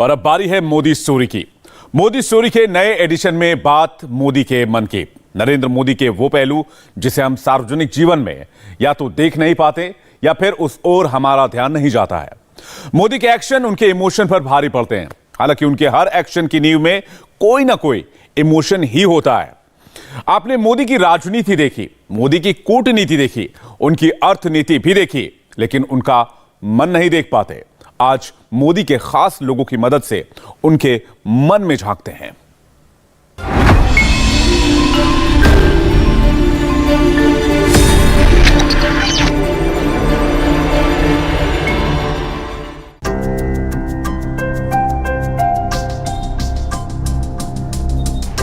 और अब बारी है मोदी स्टोरी की। मोदी स्टोरी के नए एडिशन में बात मोदी के मन की, नरेंद्र मोदी के वो पहलू जिसे हम सार्वजनिक जीवन में या तो देख नहीं पाते या फिर उस ओर हमारा ध्यान नहीं जाता है। मोदी के एक्शन उनके इमोशन पर भारी पड़ते हैं, हालांकि उनके हर एक्शन की नींव में कोई ना कोई इमोशन ही होता है। आपने मोदी की राजनीति देखी, मोदी की कूटनीति देखी, उनकी अर्थनीति भी देखी, लेकिन उनका मन नहीं देख पाते। आज मोदी के खास लोगों की मदद से उनके मन में झांकते हैं।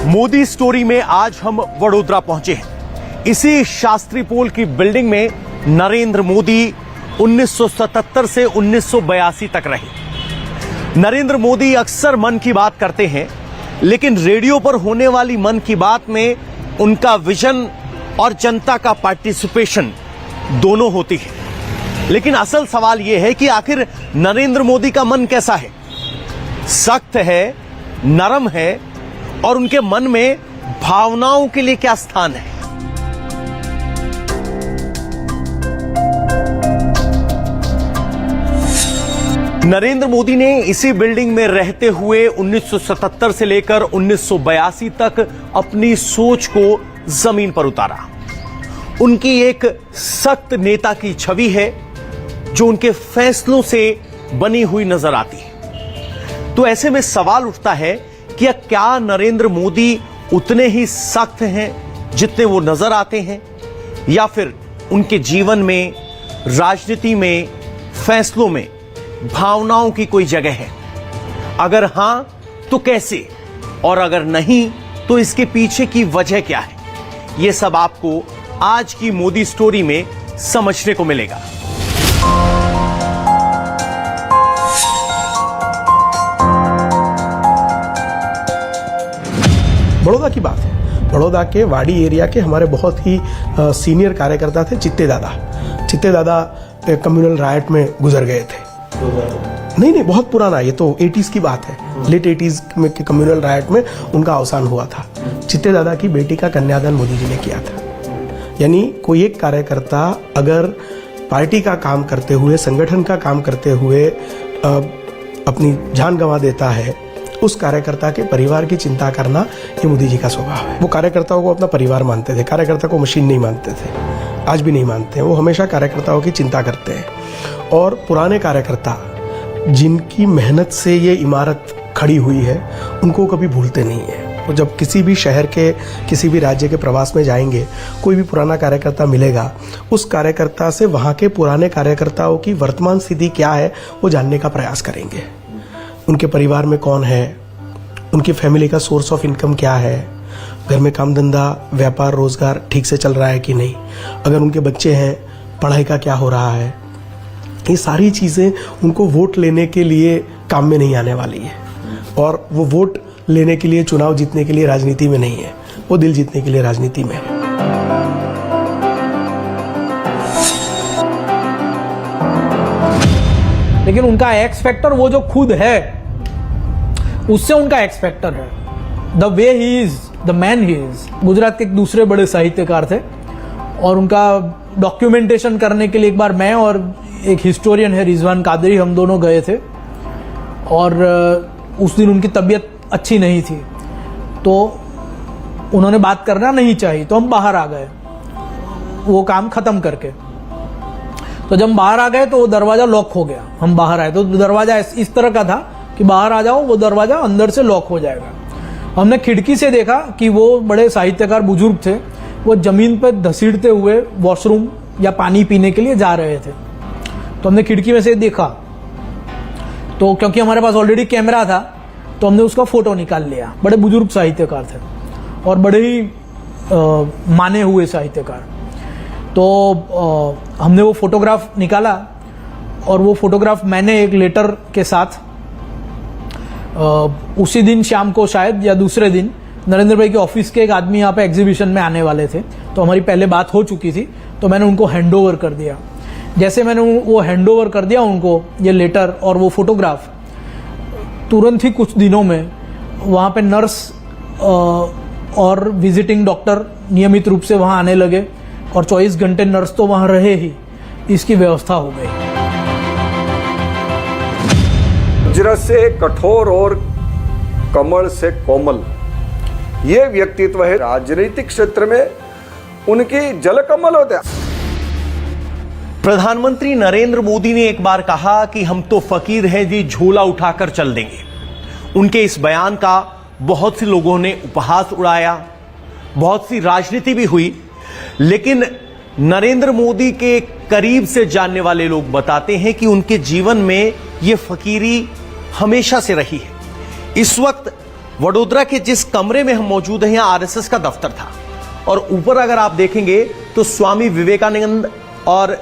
मोदी स्टोरी में आज हम वडोदरा पहुंचे हैं। इसी शास्त्री पोल की बिल्डिंग में नरेंद्र मोदी 1977 से 1982 तक रहे। नरेंद्र मोदी अक्सर मन की बात करते हैं, लेकिन रेडियो पर होने वाली मन की बात में उनका विजन और जनता का पार्टिसिपेशन दोनों होती है। लेकिन असल सवाल यह है कि आखिर नरेंद्र मोदी का मन कैसा है? सख्त है, नरम है, और उनके मन में भावनाओं के लिए क्या स्थान है? नरेंद्र मोदी ने इसी बिल्डिंग में रहते हुए 1977 से लेकर 1982 तक अपनी सोच को जमीन पर उतारा। उनकी एक सख्त नेता की छवि है जो उनके फैसलों से बनी हुई नजर आती है। तो ऐसे में सवाल उठता है कि क्या नरेंद्र मोदी उतने ही सख्त हैं जितने वो नजर आते हैं, या फिर उनके जीवन में, राजनीति में, फैसलों में भावनाओं की कोई जगह है? अगर हां तो कैसे, और अगर नहीं तो इसके पीछे की वजह क्या है? यह सब आपको आज की मोदी स्टोरी में समझने को मिलेगा। बड़ौदा की बात है। बड़ौदा के वाड़ी एरिया के हमारे बहुत ही सीनियर कार्यकर्ता थे चित्ते दादा। चित्ते दादा कम्युनल राइट में गुजर गए थे। नहीं, बहुत पुराना, ये तो 80s की बात है। लेट 80s में कम्युनल राइट में उनका अवसान हुआ था। चित्ते दादा की बेटी का कन्यादान मोदी जी ने किया था। यानी कोई एक कार्यकर्ता अगर पार्टी का काम करते हुए, संगठन का काम करते हुए अपनी जान गंवा देता है, उस कार्यकर्ता के परिवार की चिंता करना ये मोदी जी का स्वभाव है। वो कार्यकर्ताओं को अपना परिवार मानते थे, कार्यकर्ता को मशीन नहीं मानते थे, आज भी नहीं मानते हैं। वो हमेशा कार्यकर्ताओं की चिंता करते हैं। और पुराने कार्यकर्ता जिनकी मेहनत से ये इमारत खड़ी हुई है, उनको कभी भूलते नहीं है। वो जब किसी भी शहर के, किसी भी राज्य के प्रवास में जाएंगे, कोई भी पुराना कार्यकर्ता मिलेगा, उस कार्यकर्ता से वहाँ के पुराने कार्यकर्ताओं की वर्तमान स्थिति क्या है वो जानने का प्रयास करेंगे। उनके परिवार में कौन है, उनकी फैमिली का सोर्स ऑफ इनकम क्या है, घर में काम धंधा, व्यापार, रोजगार ठीक से चल रहा है कि नहीं, अगर उनके बच्चे हैं, पढ़ाई का क्या हो रहा है। ये सारी चीज़ें उनको वोट लेने के लिए काम में नहीं आने वाली है। और वो वोट लेने के लिए, चुनाव जीतने के लिए राजनीति में नहीं है, वो दिल जीतने के लिए राजनीति में है। लेकिन उनका एक्स फैक्टर वो जो खुद है, उससे उनका एक्स फैक्टर है। The way he is, the man he is. Gujarat के एक दूसरे बड़े साहित्यकार थे और उनका डॉक्यूमेंटेशन करने के लिए एक बार मैं और एक हिस्टोरियन है रिजवान कादरी, हम दोनों गए थे। और उस दिन उनकी तबीयत अच्छी नहीं थी, तो उन्होंने बात करना नहीं चाहिए, तो हम बाहर आ गए वो काम खत्म करके। तो जब बाहर आ गए तो वो दरवाजा लॉक हो गया। हम बाहर आए तो दरवाजा इस तरह का था कि बाहर आ जाओ, वो दरवाजा अंदर से लॉक हो जाएगा। हमने खिड़की से देखा कि वो बड़े साहित्यकार बुजुर्ग थे, वो जमीन पर घसीटते हुए वॉशरूम या पानी पीने के लिए जा रहे थे। तो हमने खिड़की में से देखा, तो क्योंकि हमारे पास ऑलरेडी कैमरा था तो हमने उसका फोटो निकाल लिया। बड़े बुजुर्ग साहित्यकार थे और बड़े ही माने हुए साहित्यकार। तो हमने वो फोटोग्राफ निकाला और वो फोटोग्राफ मैंने एक लेटर के साथ उसी दिन शाम को शायद या दूसरे दिन नरेंद्र भाई के ऑफिस के एक आदमी यहाँ पे एग्जीबिशन में आने वाले थे, तो हमारी पहले बात हो चुकी थी, तो मैंने उनको हैंड ओवर कर दिया। जैसे मैंने वो हैंड ओवर कर दिया उनको, ये लेटर और वो फोटोग्राफ, तुरंत ही कुछ दिनों में वहाँ पे नर्स और विजिटिंग डॉक्टर नियमित रूप से वहाँ आने लगे और 24 घंटे नर्स तो वहाँ रहे ही, इसकी व्यवस्था हो गई। वज्र से कठोर और कमल से कोमल, ये व्यक्तित्व है। राजनीतिक क्षेत्र में उनकी जलकमल होते हैं। प्रधानमंत्री नरेंद्र मोदी ने एक बार कहा कि हम तो फकीर हैं जी, झोला उठाकर चल देंगे। उनके इस बयान का बहुत से लोगों ने उपहास उड़ाया, बहुत सी राजनीति भी हुई, लेकिन नरेंद्र मोदी के करीब से जानने वाले लोग बताते हैं कि उनके जीवन में यह फकीरी हमेशा से रही है। इस वक्त वडोदरा के जिस कमरे में हम मौजूद हैं, यहां आरएसएस का दफ्तर था और ऊपर अगर आप देखेंगे तो स्वामी विवेकानंद और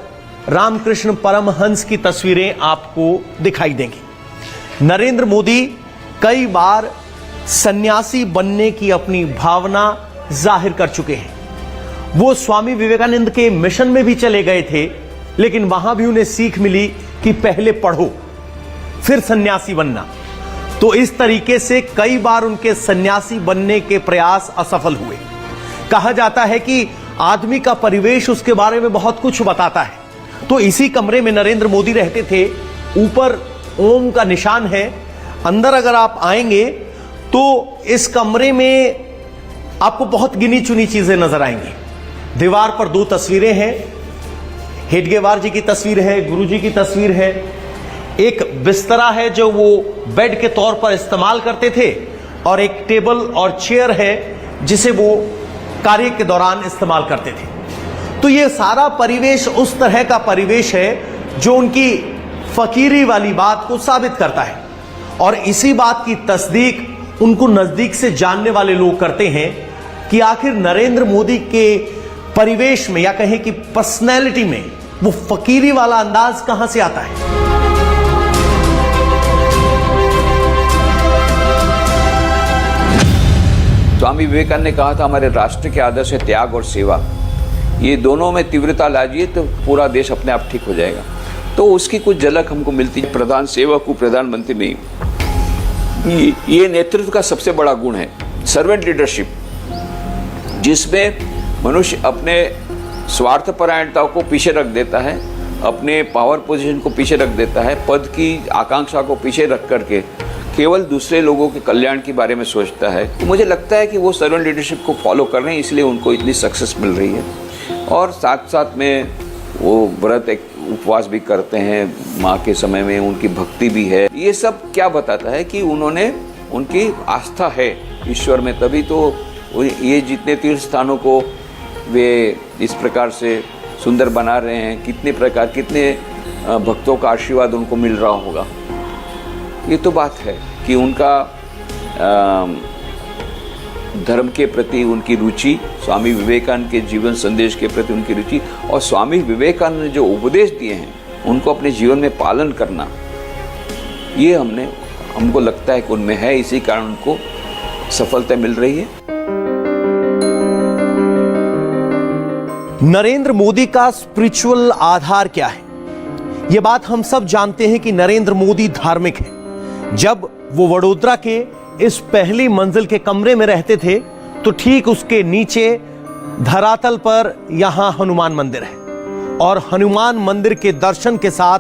रामकृष्ण परमहंस की तस्वीरें आपको दिखाई देंगी। नरेंद्र मोदी कई बार सन्यासी बनने की अपनी भावना जाहिर कर चुके हैं। वो स्वामी विवेकानंद के मिशन में भी चले गए थे, लेकिन वहां भी उन्हें सीख मिली कि पहले पढ़ो फिर सन्यासी बनना। तो इस तरीके से कई बार उनके सन्यासी बनने के प्रयास असफल हुए। कहा जाता है कि आदमी का परिवेश उसके बारे में बहुत कुछ बताता है। तो इसी कमरे में नरेंद्र मोदी रहते थे। ऊपर ओम का निशान है। अंदर अगर आप आएंगे तो इस कमरे में आपको बहुत गिनी चुनी चीजें नजर आएंगी। दीवार पर 2 तस्वीरें हैं। हेडगेवार जी की तस्वीर है, गुरु जी की तस्वीर है। एक बिस्तरा है जो वो बेड के तौर पर इस्तेमाल करते थे और एक टेबल और चेयर है जिसे वो कार्य के दौरान इस्तेमाल करते थे। तो ये सारा परिवेश उस तरह का परिवेश है जो उनकी फकीरी वाली बात को साबित करता है और इसी बात की तस्दीक उनको नजदीक से जानने वाले लोग करते हैं कि आखिर नरेंद्र मोदी के परिवेश में या कहें कि पर्सनैलिटी में वो फकीरी वाला अंदाज कहां से आता है। स्वामी विवेकानंद ने कहा था हमारे राष्ट्र के आदर्श है त्याग और सेवा। ये दोनों में तीव्रता लाजिए तो पूरा देश अपने आप ठीक हो जाएगा। तो उसकी कुछ झलक हमको मिलती है। प्रधान सेवक को प्रधानमंत्री नहीं, ये नेतृत्व का सबसे बड़ा गुण है, सर्वेंट लीडरशिप, जिसमें मनुष्य अपने स्वार्थपरायणता को पीछे रख देता है, अपने पावर पोजीशन को पीछे रख देता है, पद की आकांक्षा को पीछे रख करके केवल दूसरे लोगों के कल्याण के बारे में सोचता है। तो मुझे लगता है कि वो सर्वेंट लीडरशिप को फॉलो कर रहे हैं, इसलिए उनको इतनी सक्सेस मिल रही है। और साथ साथ में वो व्रत एक उपवास भी करते हैं, माँ के समय में उनकी भक्ति भी है। ये सब क्या बताता है कि उन्होंने उनकी आस्था है ईश्वर में, तभी तो ये जितने तीर्थ स्थानों को वे इस प्रकार से सुंदर बना रहे हैं। कितने भक्तों का आशीर्वाद उनको मिल रहा होगा। ये तो बात है कि उनका धर्म के प्रति उनकी रुचि, स्वामी विवेकानंद के जीवन संदेश के प्रति उनकी रुचि और स्वामी विवेकानंद ने जो उपदेश दिए हैं उनको अपने जीवन में पालन करना, ये हमको लगता है कि उनमें है। इसी कारण उनको सफलता मिल रही है। नरेंद्र मोदी का स्पिरिचुअल आधार क्या है? यह बात हम सब जानते हैं कि नरेंद्र मोदी धार्मिक है। जब वो वडोदरा के इस पहली मंजिल के कमरे में रहते थे तो ठीक उसके नीचे धरातल पर यहां हनुमान मंदिर है और हनुमान मंदिर के दर्शन के साथ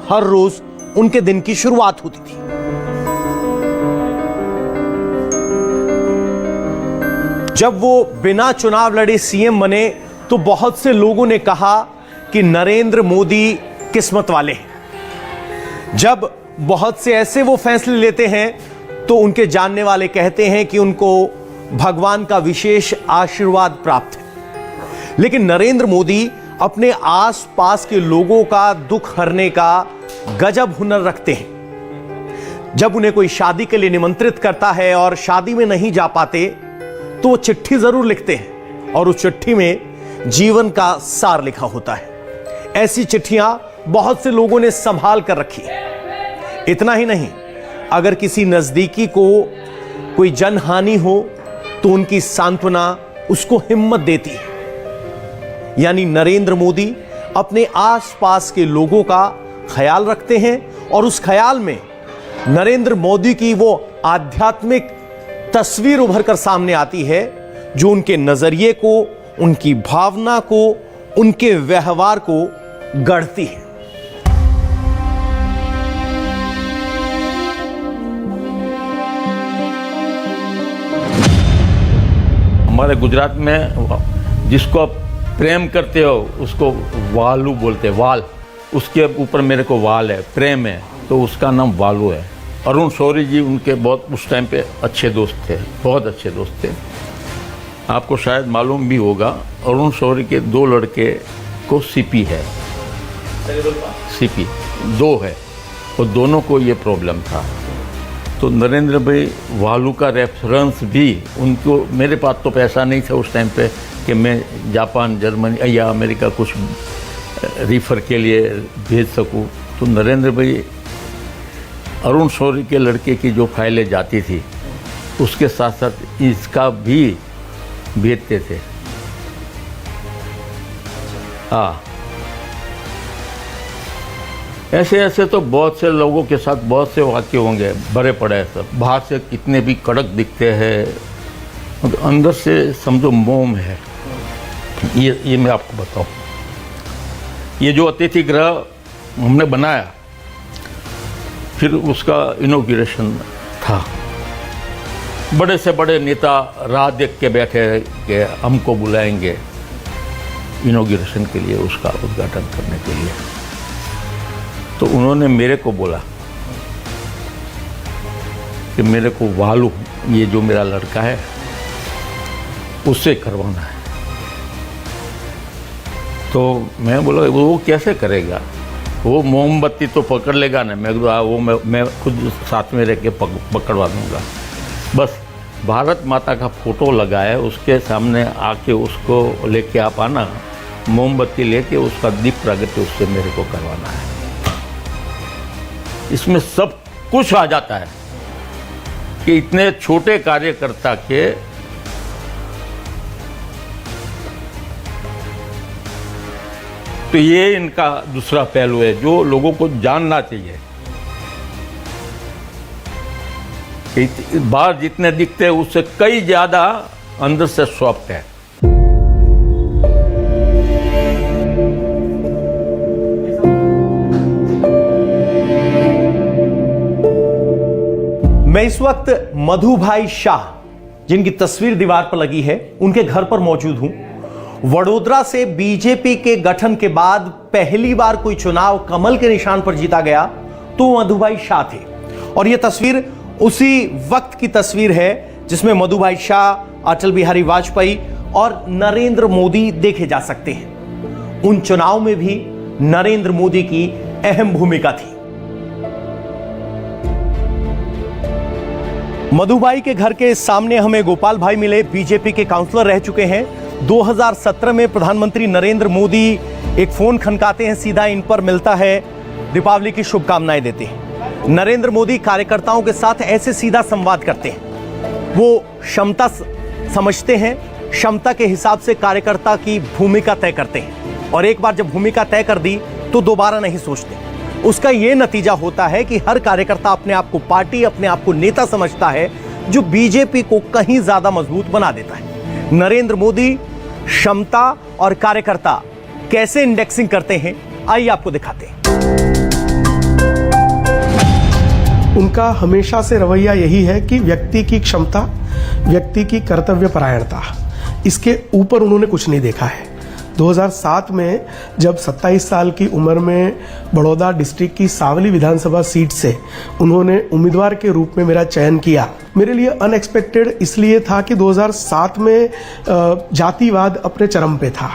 हर रोज उनके दिन की शुरुआत होती थी। जब वो बिना चुनाव लड़े सीएम बने तो बहुत से लोगों ने कहा कि नरेंद्र मोदी किस्मत वाले हैं। जब बहुत से ऐसे वो फैसले लेते हैं तो उनके जानने वाले कहते हैं कि उनको भगवान का विशेष आशीर्वाद प्राप्त है। लेकिन नरेंद्र मोदी अपने आसपास के लोगों का दुख हरने का गजब हुनर रखते हैं। जब उन्हें कोई शादी के लिए निमंत्रित करता है और शादी में नहीं जा पाते तो वो चिट्ठी जरूर लिखते हैं और उस चिट्ठी में जीवन का सार लिखा होता है। ऐसी चिट्ठियां बहुत से लोगों ने संभाल कर रखी है। इतना ही नहीं, अगर किसी नजदीकी को कोई जनहानि हो तो उनकी सांत्वना उसको हिम्मत देती है। यानी नरेंद्र मोदी अपने आसपास के लोगों का ख्याल रखते हैं और उस ख्याल में नरेंद्र मोदी की वो आध्यात्मिक तस्वीर उभर कर सामने आती है जो उनके नजरिए को, उनकी भावना को, उनके व्यवहार को गढ़ती है। हमारे गुजरात में जिसको आप प्रेम करते हो उसको वालू बोलते हैं, वाल। उसके ऊपर मेरे को वाल है, प्रेम है, तो उसका नाम वालू है। अरुण शौरी जी उनके बहुत उस टाइम पे अच्छे दोस्त थे, बहुत अच्छे दोस्त थे। आपको शायद मालूम भी होगा, अरुण शौरी के 2 लड़के को सीपी है, सीपी 2 है, और दोनों को ये प्रॉब्लम था। तो नरेंद्र भाई वालू का रेफरेंस भी उनको, मेरे पास तो पैसा नहीं था उस टाइम पे कि मैं जापान, जर्मनी या अमेरिका कुछ रिफ़र के लिए भेज सकूं। तो नरेंद्र भाई अरुण शौरी के लड़के की जो फाइलें जाती थी उसके साथ साथ इसका भी भेजते थे। हाँ, ऐसे ऐसे तो बहुत से लोगों के साथ बहुत से वाक्य होंगे, भरे पड़े हैं सब। बाहर से कितने भी कड़क दिखते हैं, तो अंदर से समझो मोम है। ये मैं आपको बताऊं, ये जो अतिथि गृह हमने बनाया, फिर उसका इनॉग्रेशन था। बड़े से बड़े नेता राह देख के बैठे कि हमको बुलाएंगे इनॉग्रेशन के लिए, उसका उद्घाटन करने के लिए। तो उन्होंने मेरे को बोला कि मेरे को वालू, ये जो मेरा लड़का है, उससे करवाना है। तो मैं बोला वो कैसे करेगा, वो मोमबत्ती तो पकड़ लेगा ना। मैं वो मैं खुद साथ में रह के पकड़वा दूँगा। बस भारत माता का फोटो लगाए, उसके सामने आके उसको लेके आप आना, मोमबत्ती लेके उसका दीप प्रागट्य उससे मेरे को करवाना है। इसमें सब कुछ आ जाता है कि इतने छोटे कार्यकर्ता के तो ये इनका दूसरा पहलू है जो लोगों को जानना चाहिए कि बाहर जितने दिखते हैं उससे कई ज्यादा अंदर से सॉफ्ट है। मैं इस वक्त मधु भाई शाह, जिनकी तस्वीर दीवार पर लगी है, उनके घर पर मौजूद हूं। वडोदरा से बीजेपी के गठन के बाद पहली बार कोई चुनाव कमल के निशान पर जीता गया तो मधु भाई शाह थे। और यह तस्वीर उसी वक्त की तस्वीर है जिसमें मधु भाई शाह, अटल बिहारी वाजपेयी और नरेंद्र मोदी देखे जा सकते हैं। उन चुनाव में भी नरेंद्र मोदी की अहम भूमिका थी। मधुबाई के घर के सामने हमें गोपाल भाई मिले, बीजेपी के काउंसलर रह चुके हैं। 2017 में प्रधानमंत्री नरेंद्र मोदी एक फोन खनकाते हैं, सीधा इन पर मिलता है, दीपावली की शुभकामनाएं देते हैं। नरेंद्र मोदी कार्यकर्ताओं के साथ ऐसे सीधा संवाद करते हैं। वो क्षमता समझते हैं, क्षमता के हिसाब से कार्यकर्ता की भूमिका तय करते हैं, और एक बार जब भूमिका तय कर दी तो दोबारा नहीं सोचते। उसका यह नतीजा होता है कि हर कार्यकर्ता अपने आप को पार्टी, अपने आप को नेता समझता है, जो बीजेपी को कहीं ज्यादा मजबूत बना देता है। नरेंद्र मोदी क्षमता और कार्यकर्ता कैसे इंडेक्सिंग करते हैं, आइए आपको दिखाते हैं। उनका हमेशा से रवैया यही है कि व्यक्ति की क्षमता, व्यक्ति की कर्तव्यपरायणता, इसके ऊपर उन्होंने कुछ नहीं देखा है। 2007 में जब 27 साल की उम्र में बड़ौदा डिस्ट्रिक्ट की सावली विधानसभा सीट से उन्होंने उम्मीदवार के रूप में मेरा चयन किया, मेरे लिए अनएक्सपेक्टेड इसलिए था कि 2007 में जातिवाद अपने चरम पे था,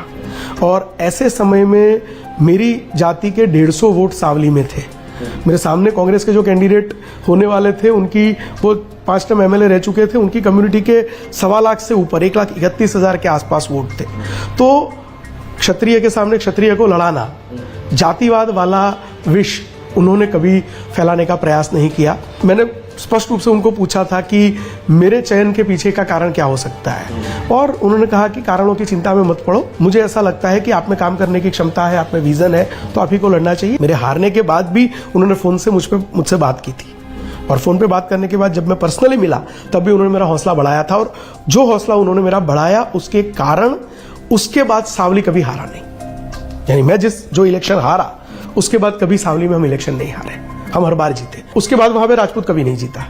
और ऐसे समय में मेरी जाति के 150 वोट सावली में थे। मेरे सामने कांग्रेस के जो कैंडिडेट होने वाले थे, उनकी वो 5 टर्म एमएलए रह चुके थे, उनकी कम्युनिटी के 1.25 लाख से ऊपर 1,31,000 के आसपास वोट थे। तो क्षत्रिय के सामने क्षत्रिय को लड़ाना, जातिवाद वाला विष उन्होंने कभी फैलाने का प्रयास नहीं किया। मैंने स्पष्ट रूप से उनको पूछा था कि मेरे चयन के पीछे का कारण क्या हो सकता है, और उन्होंने कहा कि कारणों की चिंता में मत पड़ो, मुझे ऐसा लगता है कि आप में काम करने की क्षमता है, आप में विजन है, तो आप ही को लड़ना चाहिए। मेरे हारने के बाद भी उन्होंने फोन से मुझसे बात की थी। और फोन पे बात करने के बाद जब मैं पर्सनली मिला तब भी उन्होंने मेरा हौसला बढ़ाया था, और जो हौसला उन्होंने मेरा बढ़ाया उसके कारण उसके बाद सावली कभी हारा नहीं। यानी मैं जो इलेक्शन हारा उसके बाद कभी सावली में हम इलेक्शन नहीं हारे, हम हर बार जीते। उसके बाद वहां पे राजपूत कभी नहीं जीता,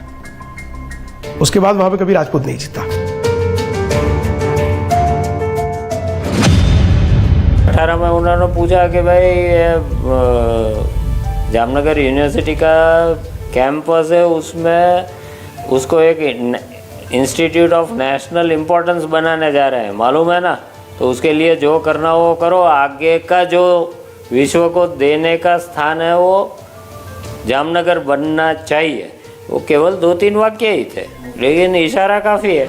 उसके बाद वहां पे कभी राजपूत नहीं जीता। 18 में उन्होंने पूछा कि भाई ये जामनगर यूनिवर्सिटी का कैंपस है, उसमें उसको एक इंस्टीट्यूट ऑफ नेशनल इम्पोर्टेंस बनाने जा रहे हैं, मालूम है ना, तो उसके लिए जो करना वो करो, आगे का जो विश्व को देने का स्थान है वो जामनगर बनना चाहिए। वो केवल 2-3 वाक्य ही थे, लेकिन इशारा काफ़ी है।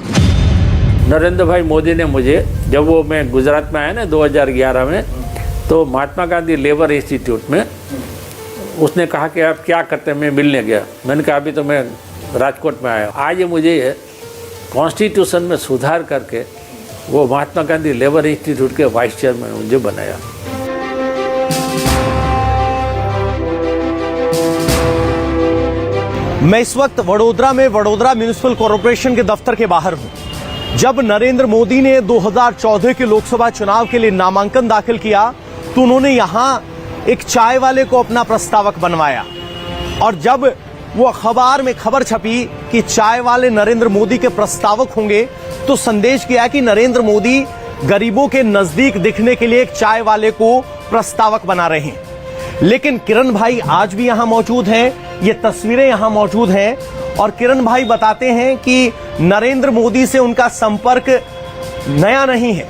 नरेंद्र भाई मोदी ने मुझे, जब वो मैं गुजरात में आया ना 2011 में, तो महात्मा गांधी लेबर इंस्टीट्यूट में उसने कहा कि आप क्या करते हैं, मैं मिलने गया। मैंने कहा अभी तो मैं राजकोट में आया। आज मुझे कॉन्स्टिट्यूशन में सुधार करके वो महात्मा गांधी लेबर इंस्टीट्यूट के वाइस चेयरमैन मुझे बनाया। मैं इस वक्त वडोदरा में वडोदरा म्युनिसिपल कॉरपोरेशन के दफ्तर के बाहर हूं। जब नरेंद्र मोदी ने 2014 के लोकसभा चुनाव के लिए नामांकन दाखिल किया तो उन्होंने यहां एक चाय वाले को अपना प्रस्तावक बनवाया, और जब वो अखबार में खबर छपी कि चाय वाले नरेंद्र मोदी के प्रस्तावक होंगे तो संदेश किया कि नरेंद्र मोदी गरीबों के नजदीक दिखने के लिए एक चाय वाले को प्रस्तावक बना रहे हैं। लेकिन किरण भाई आज भी यहां मौजूद हैं, ये तस्वीरें यहां मौजूद हैं, और किरण भाई बताते हैं कि नरेंद्र मोदी से उनका संपर्क नया नहीं है।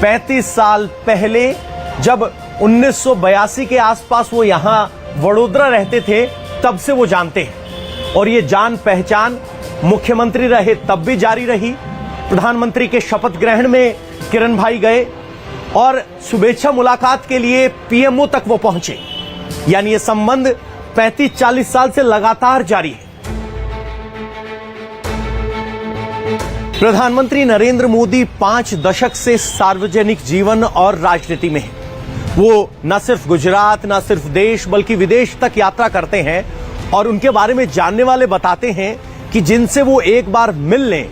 35 साल पहले जब 1982 के आसपास वो यहां वडोदरा रहते थे तब से वो जानते हैं, और ये जान पहचान मुख्यमंत्री रहे तब भी जारी रही। प्रधानमंत्री के शपथ ग्रहण में किरण भाई गए और शुभेच्छा मुलाकात के लिए पीएमओ तक वो पहुंचे, यानी ये संबंध 35-40 साल से लगातार जारी है। प्रधानमंत्री नरेंद्र मोदी 5 दशक से सार्वजनिक जीवन और राजनीति में हैं। वो न सिर्फ गुजरात, न सिर्फ देश बल्कि विदेश तक यात्रा करते हैं, और उनके बारे में जानने वाले बताते हैं कि जिनसे वो एक बार मिल लें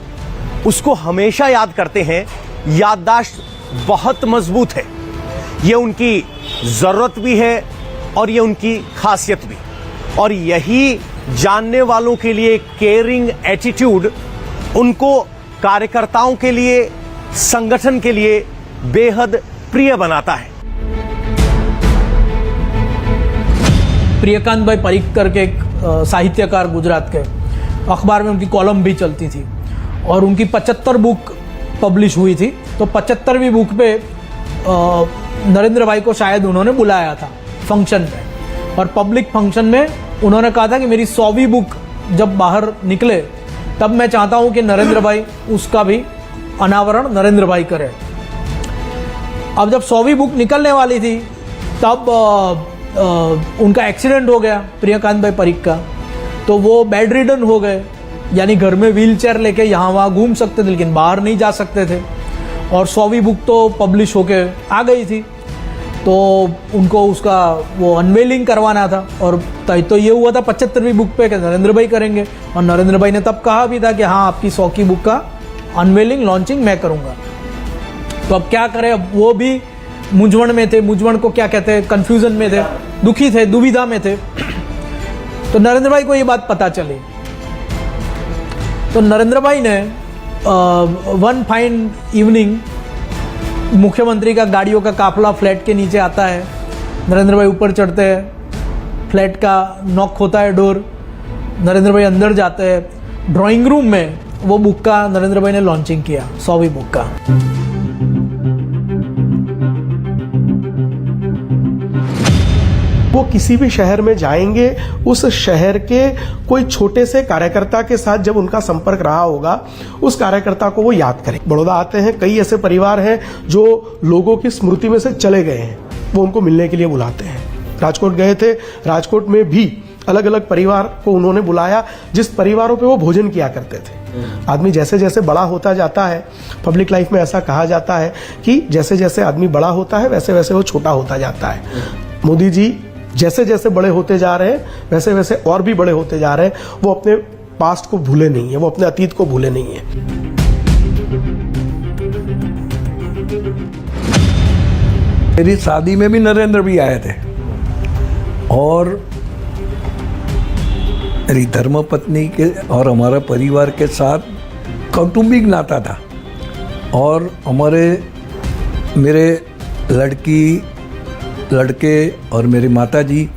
उसको हमेशा याद करते हैं। याददाश्त बहुत मजबूत है, ये उनकी जरूरत भी है और ये उनकी खासियत भी, और यही जानने वालों के लिए केयरिंग एटीट्यूड उनको कार्यकर्ताओं के लिए, संगठन के लिए बेहद प्रिय बनाता है। प्रियकांत भाई परीख करके एक साहित्यकार गुजरात के, अखबार में उनकी कॉलम भी चलती थी और उनकी 75 बुक पब्लिश हुई थी। तो 75वीं बुक पे नरेंद्र भाई को शायद उन्होंने बुलाया था फंक्शन में, और पब्लिक फंक्शन में उन्होंने कहा था कि मेरी 100वीं बुक जब बाहर निकले तब मैं चाहता हूं कि नरेंद्र भाई उसका भी अनावरण नरेंद्र भाई करे। अब जब 100वीं बुक निकलने वाली थी तब उनका एक्सीडेंट हो गया प्रियकांत भाई परीख का, तो वो बेड रिडन हो गए, यानी घर में व्हील चेयर लेके यहाँ वहाँ घूम सकते थे लेकिन बाहर नहीं जा सकते थे, और 100वीं बुक तो पब्लिश होके आ गई थी, तो उनको उसका वो अनवेलिंग करवाना था, और तय तो ये हुआ था 75वीं बुक पे कि नरेंद्र भाई करेंगे, और नरेंद्र भाई ने तब कहा भी था कि हाँ आपकी 100 की बुक का अनवेलिंग लॉन्चिंग मैं करूँगा। तो अब क्या करें, अब वो भी मूंझवण में थे, मूंझवण को क्या कहते हैं, कन्फ्यूजन में थे, दुखी थे, दुविधा में थे। तो नरेंद्र भाई को ये बात पता चली, तो नरेंद्र भाई ने वन फाइन इवनिंग मुख्यमंत्री का गाड़ियों का काफला फ्लैट के नीचे आता है, नरेंद्र भाई ऊपर चढ़ते हैं, फ्लैट का नॉक होता है डोर, नरेंद्र भाई अंदर जाते हैं, ड्राइंग रूम में वो बुक का नरेंद्र भाई ने लॉन्चिंग किया, 100वीं बुक का। वो किसी भी शहर में जाएंगे, उस शहर के कोई छोटे से कार्यकर्ता के साथ जब उनका संपर्क रहा होगा, उस कार्यकर्ता को वो याद करें। बड़ौदा आते हैं, कई ऐसे परिवार हैं जो लोगों की स्मृति में से चले गए हैं, वो उनको मिलने के लिए बुलाते हैं। राजकोट गए थे, राजकोट में भी अलग अलग परिवार को उन्होंने बुलाया, जिस परिवारों पे वो भोजन किया करते थे। आदमी जैसे जैसे बड़ा होता जाता है, पब्लिक लाइफ में ऐसा कहा जाता है कि जैसे जैसे आदमी बड़ा होता है वैसे वैसे वो छोटा होता जाता है। मोदी जी जैसे जैसे बड़े होते जा रहे हैं वैसे वैसे और भी बड़े होते जा रहे हैं। वो अपने पास्ट को भूले नहीं है, वो अपने अतीत को भूले नहीं है। मेरी शादी में भी नरेंद्र भी आए थे और मेरी धर्मपत्नी के और हमारा परिवार के साथ कौटुंबिक नाता था और मेरे लड़के और मेरी माताजी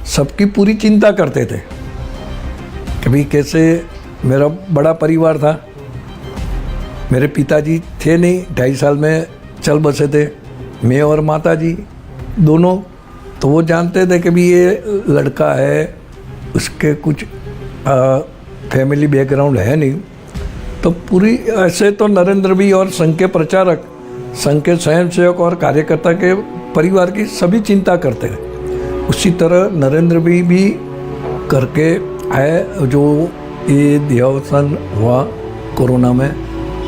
सबकी पूरी चिंता करते थे। कभी कैसे मेरा बड़ा परिवार था, मेरे पिताजी थे नहीं, 2.5 साल में चल बसे थे, मैं और माताजी दोनों। तो वो जानते थे कि भी ये लड़का है, उसके कुछ फैमिली बैकग्राउंड है नहीं। तो पूरी ऐसे तो नरेंद्र भी और संघ के प्रचारक, संघ के स्वयंसेवक और कार्यकर्ता के परिवार की सभी चिंता करते हैं। उसी तरह नरेंद्र भी करके आए। जो ये देहावसान हुआ कोरोना में,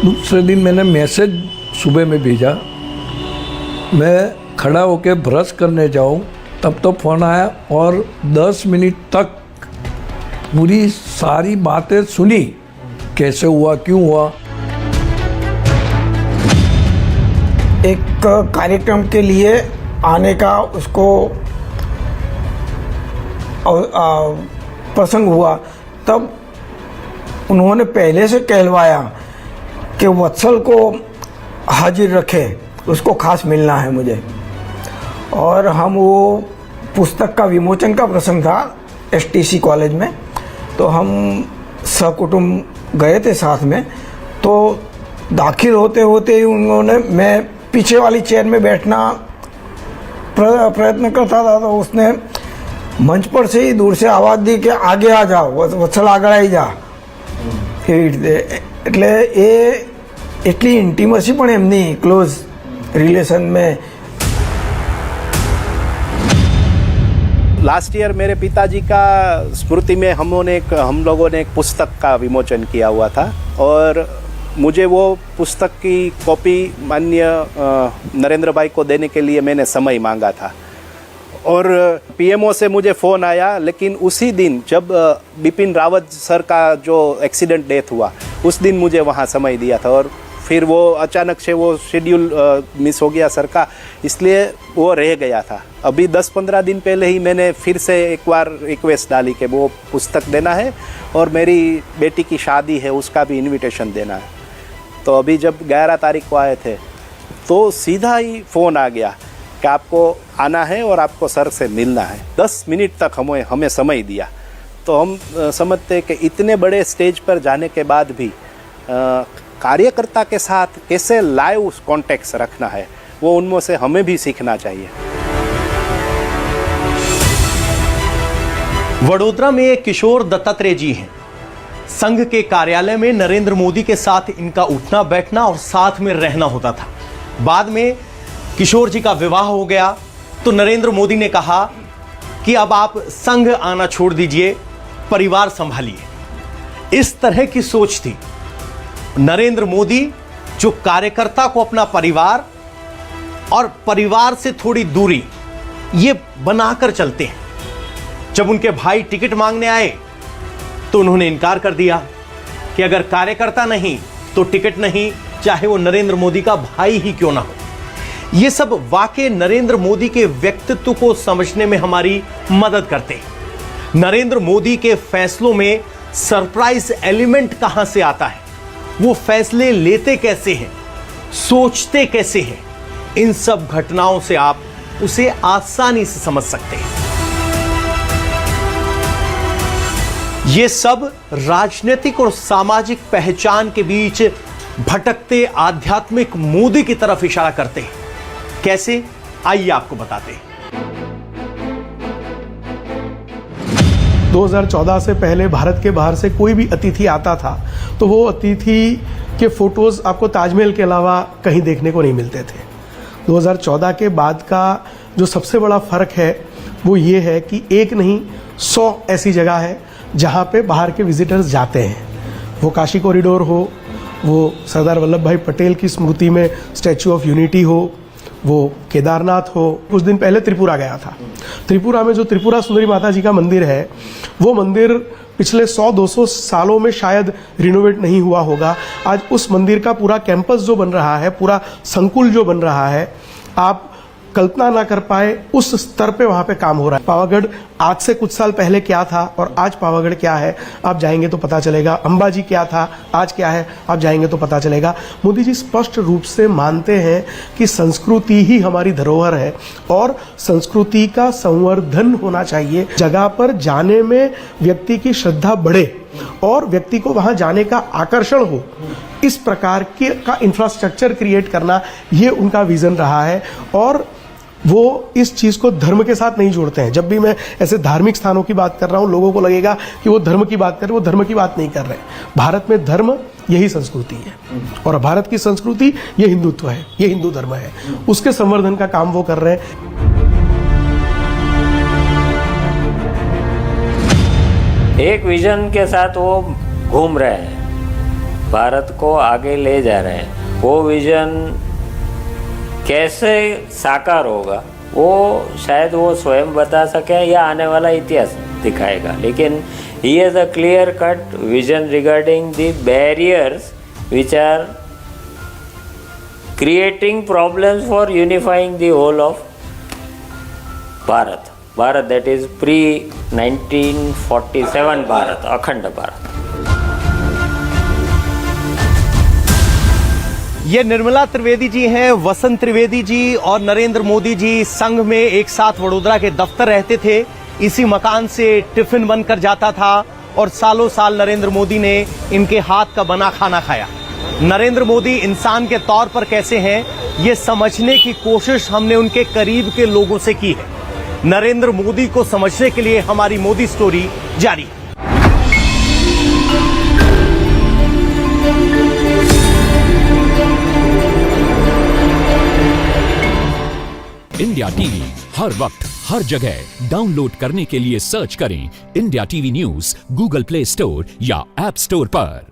दूसरे दिन मैंने मैसेज सुबह में भेजा, मैं खड़ा होकर ब्रश करने जाऊं तब तो फ़ोन आया और 10 मिनट तक पूरी सारी बातें सुनी, कैसे हुआ, क्यों हुआ। एक कार्यक्रम के लिए आने का उसको प्रसंग हुआ, तब उन्होंने पहले से कहलवाया कि वत्सल को हाजिर रखे, उसको खास मिलना है मुझे। और हम वो पुस्तक का विमोचन का प्रसंग था STC कॉलेज में, तो हम सहकुटुंब गए थे साथ में। तो दाखिल होते होते ही उन्होंने, मैं पीछे वाली चेयर में बैठना प्रयत्न करता था, तो उसने मंच पर से ही दूर से आवाज़ दी कि आगे आ जाओ, वत्सल आगे आई जा। એટલે એ એટલી ઇન્ટિમસી પણ એમની ક્લોઝ रिलेशन में। लास्ट ईयर मेरे पिताजी का स्मृति में हम लोगों ने एक पुस्तक का विमोचन किया हुआ था और मुझे वो पुस्तक की कॉपी माननीय नरेंद्र भाई को देने के लिए मैंने समय मांगा था और PMO से मुझे फ़ोन आया। लेकिन उसी दिन जब बिपिन रावत सर का जो एक्सीडेंट डेथ हुआ, उस दिन मुझे वहाँ समय दिया था और फिर वो अचानक से वो शेड्यूल मिस हो गया सर का, इसलिए वो रह गया था। अभी 10-15 दिन पहले ही मैंने फिर से एक बार रिक्वेस्ट डाली कि वो पुस्तक देना है और मेरी बेटी की शादी है उसका भी इनविटेशन देना है। तो अभी जब 11 तारीख को आए थे तो सीधा ही फ़ोन आ गया कि आपको आना है और आपको सर से मिलना है। 10 मिनट तक हमें समय दिया। तो हम समझते हैं कि इतने बड़े स्टेज पर जाने के बाद भी कार्यकर्ता के साथ कैसे लाइव कॉन्टेक्ट रखना है, वो उनमें से हमें भी सीखना चाहिए। वडोदरा में किशोर दत्तात्रेय जी हैं। संघ के कार्यालय में नरेंद्र मोदी के साथ इनका उठना बैठना और साथ में रहना होता था। बाद में किशोर जी का विवाह हो गया तो नरेंद्र मोदी ने कहा कि अब आप संघ आना छोड़ दीजिए, परिवार संभालिए। इस तरह की सोच थी। नरेंद्र मोदी जो कार्यकर्ता को अपना परिवार और परिवार से थोड़ी दूरी ये बनाकर चलते हैं। जब उनके भाई टिकट मांगने आए तो उन्होंने इनकार कर दिया कि अगर कार्यकर्ता नहीं तो टिकट नहीं, चाहे वो नरेंद्र मोदी का भाई ही क्यों ना हो। ये सब वाकई नरेंद्र मोदी के व्यक्तित्व को समझने में हमारी मदद करते हैं। नरेंद्र मोदी के फैसलों में सरप्राइज एलिमेंट कहां से आता है, वो फैसले लेते कैसे हैं, सोचते कैसे हैं, इन सब घटनाओं से आप उसे आसानी से समझ सकते हैं। ये सब राजनीतिक और सामाजिक पहचान के बीच भटकते आध्यात्मिक मोदी की तरफ इशारा करते हैं। कैसे, आइए आपको बताते हैं। 2014 से पहले भारत के बाहर से कोई भी अतिथि आता था तो वो अतिथि के फोटोज आपको ताजमहल के अलावा कहीं देखने को नहीं मिलते थे। 2014 के बाद का जो सबसे बड़ा फर्क है वो ये है कि एक नहीं 100 ऐसी जगह है जहाँ पे बाहर के विजिटर्स जाते हैं। वो काशी कॉरिडोर हो, वो सरदार वल्लभ भाई पटेल की स्मृति में स्टैच्यू ऑफ यूनिटी हो, वो केदारनाथ हो। कुछ दिन पहले त्रिपुरा गया था। त्रिपुरा में जो त्रिपुरा सुंदरी माता जी का मंदिर है, वो मंदिर पिछले 100-200 सालों में शायद रिनोवेट नहीं हुआ होगा। आज उस मंदिर का पूरा कैंपस जो बन रहा है, पूरा संकुल जो बन रहा है, आप कल्पना ना कर पाए उस स्तर पे वहां पे काम हो रहा है। पावागढ़ आज से कुछ साल पहले क्या था और आज पावागढ़ क्या है, आप जाएंगे तो पता चलेगा। अंबाजी क्या था, आज क्या है, आप जाएंगे तो पता चलेगा। मोदी जी स्पष्ट रूप से मानते हैं कि संस्कृति ही हमारी धरोहर है और संस्कृति का संवर्धन होना चाहिए। जगह पर जाने में व्यक्ति की श्रद्धा बढ़े और व्यक्ति को वहां जाने का आकर्षण हो, इस प्रकार का इंफ्रास्ट्रक्चर क्रिएट करना, ये उनका विजन रहा है। और वो इस चीज को धर्म के साथ नहीं जोड़ते हैं। जब भी मैं ऐसे धार्मिक स्थानों की बात कर रहा हूं, लोगों को लगेगा कि वो धर्म की बात कर रहे हैं। वो धर्म की बात नहीं कर रहे। भारत में धर्म यही संस्कृति है और भारत की संस्कृति ये हिंदुत्व है, ये हिंदू धर्म है। उसके संवर्धन का काम वो कर रहे हैं। एक विजन के साथ वो घूम रहे हैं, भारत को आगे ले जा रहे हैं। वो विजन कैसे साकार होगा वो शायद वो स्वयं बता सके या आने वाला इतिहास दिखाएगा, लेकिन he has a clear cut vision regarding the barriers which are creating problems for unifying the whole of Bharat that is pre 1947 Bharat, अखंड भारत। ये निर्मला त्रिवेदी जी हैं, वसंत त्रिवेदी जी और नरेंद्र मोदी जी संघ में एक साथ वडोदरा के दफ्तर रहते थे। इसी मकान से टिफिन बनकर जाता था और सालों साल नरेंद्र मोदी ने इनके हाथ का बना खाना खाया। नरेंद्र मोदी इंसान के तौर पर कैसे हैं, ये समझने की कोशिश हमने उनके करीब के लोगों से की है। नरेंद्र मोदी को समझने के लिए हमारी मोदी स्टोरी जारी है। इंडिया टीवी हर वक्त हर जगह डाउनलोड करने के लिए सर्च करें India TV news Google play store या ऐप स्टोर पर।